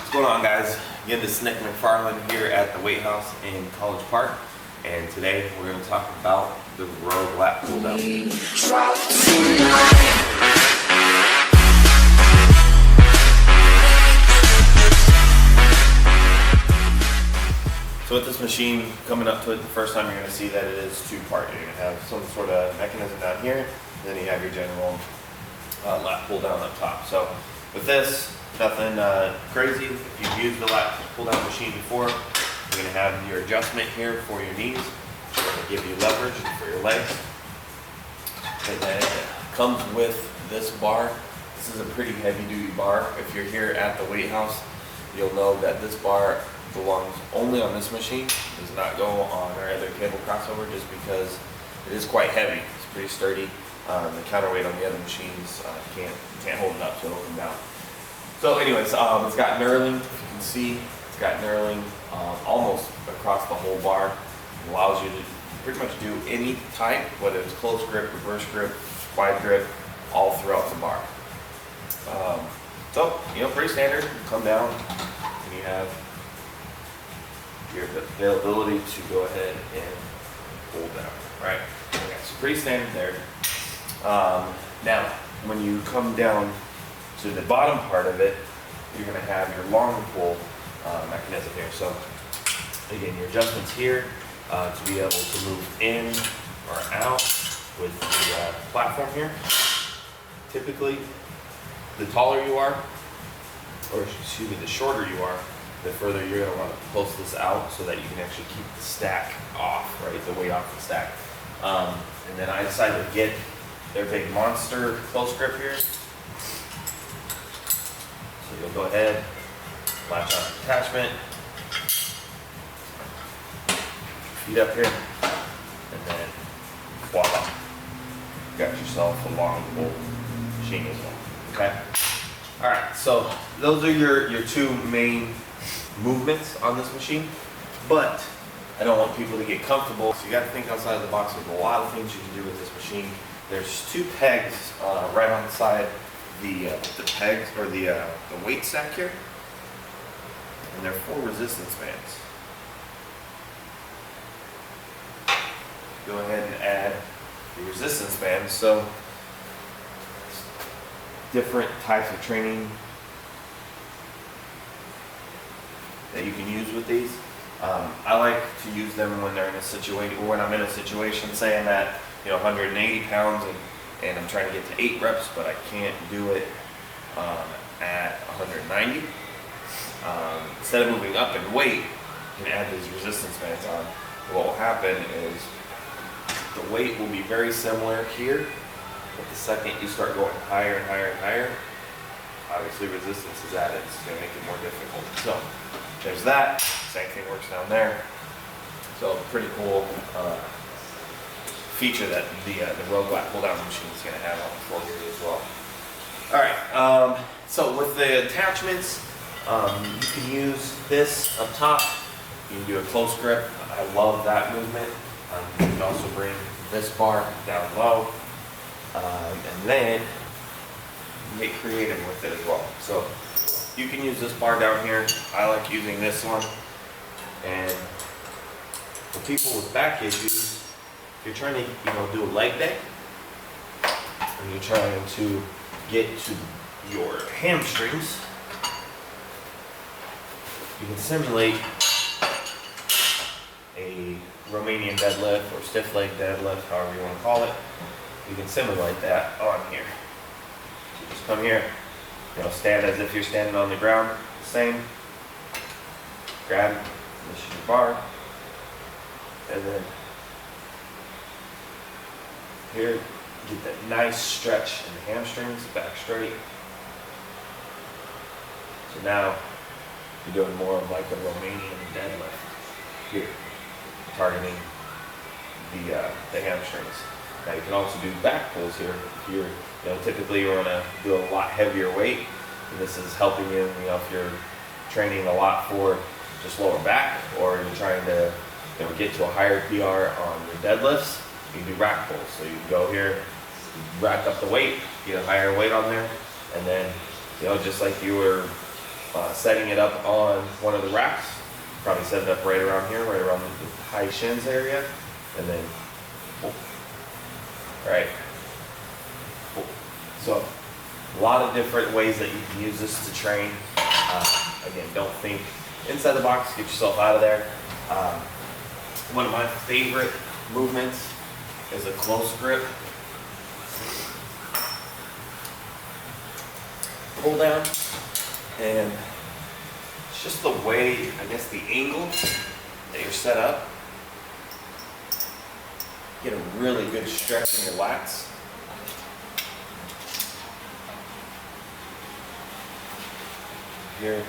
What's going on, guys? Again, this is Nick McFarland here at the Weight House in College Park, and today we're going to talk about the row lat pull down. So with this machine, coming up to it the first time, you're going to see that it is two-part. You're going to have some sort of mechanism down here, and then you have your general lat pull down up top. So with this, nothing crazy. If you've used the lat pull down machine before, you're going to have your adjustment here for your knees, which is going to give you leverage for your legs. And then it comes with this bar. This is a pretty heavy-duty bar. If you're here at the Weight House, you'll know that this bar belongs only on this machine. It does not go on our other cable crossover just because it is quite heavy. It's pretty sturdy. The counterweight on the other machines can't hold it up, so it'll come down. So anyways, it's got knurling. If you can see, it's got knurling almost across the whole bar. It allows you to pretty much do any type, whether it's close grip, reverse grip, wide grip, all throughout the bar. So, pretty standard. You come down and you have your availability to go ahead and pull down, right? Okay, so pretty standard there. Now, when you come down to the bottom part of it, you're going to have your long pull mechanism here. So, again, your adjustments here to be able to move in or out with the platform here. Typically, the taller you are, or excuse me, the shorter you are, the further you're going to want to post this out so that you can actually keep the stack off, right? The weight off the stack. And then I decided to get their big monster close grip here. So you'll go ahead, latch on the attachment, feet up here, and then voila. You got yourself a long pull machine as well, okay? All right, so those are your two main movements on this machine, but I don't want people to get comfortable, so you got to think outside of the box. There's a lot of things you can do with this machine. There's two pegs right on the side, the pegs or the weight stack here, and they're 4 resistance bands. Go ahead and add the resistance bands. So different types of training that you can use with these. I like to use them when they're in a situation, or when I'm in a situation, say I'm at 180 pounds and I'm trying to get to 8 reps, but I can't do it at 190. Instead of moving up in weight, you can add these resistance bands on. What will happen is the weight will be very similar here, but the second you start going higher and higher and higher, obviously resistance is added. It's going to make it more difficult. So there's that. Same thing works down there. So pretty cool feature that the row lat pull down machine is going to have on the floor here as well. All right. So with the attachments, you can use this up top. You can do a close grip. I love that movement. You can also bring this bar down low, and then get creative with it as well. So you can use this bar down here. I like using this one. And for people with back issues, if you're trying to do a leg day, and you're trying to get to your hamstrings, you can simulate a Romanian deadlift or stiff leg deadlift, however you want to call it. You can simulate that on here. So just come here, stand as if you're standing on the ground, same. Grab this your bar, and then here, get that nice stretch in the hamstrings, back straight. So now you're doing more of like a Romanian deadlift here, targeting the hamstrings. Now you can also do back pulls here. If you're, typically you want to do a lot heavier weight, and this is helping you. If you're training a lot for just lower back, or you're trying to get to a higher PR on your deadlifts, you can do rack pulls. So you can go here, rack up the weight, get a higher weight on there, and then just like you were setting it up on one of the racks. Probably set it up right around here, right around the high shins area, and then pull. Right. Pull. So a lot of different ways that you can use this to train. Again, don't think inside the box, get yourself out of there. One of my favorite movements is a close grip pull down, and it's just the way, I guess, the angle that you're set up. Get a really good stretch in your lats. Here,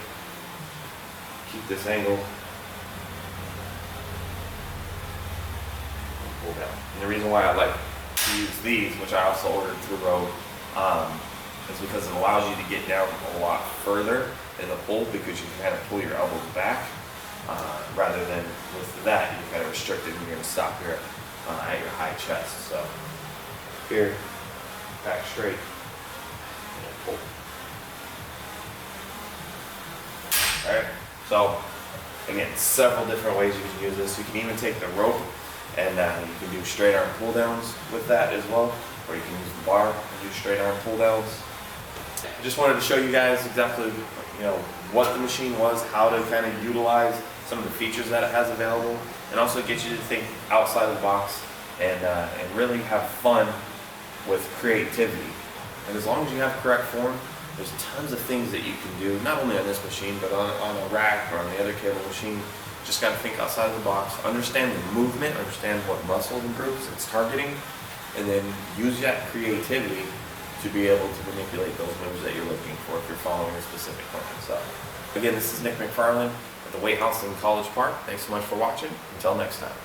keep this angle, pull down. And the reason why I like to use these, which I also ordered through Rogue, is because it allows you to get down a lot further in the pull, because you can kind of pull your elbows back, rather than with that, you're kind of restricted and you're going to stop here at your high chest. So here, back straight, and pull. Alright, so again, several different ways you can use this. You can even take the rope and you can do straight arm pull downs with that as well, or you can use the bar and do straight arm pull downs. I just wanted to show you guys exactly, what the machine was, how to kind of utilize some of the features that it has available, and also get you to think outside of the box and really have fun with creativity. And as long as you have correct form, there's tons of things that you can do, not only on this machine, but on a rack or on the other cable machine. Just got to think outside of the box, understand the movement, understand what muscles and groups it's targeting, and then use that creativity to be able to manipulate those moves that you're looking for if you're following a specific plan. So, again, this is Nick McFarland at the Weight House in College Park. Thanks so much for watching. Until next time.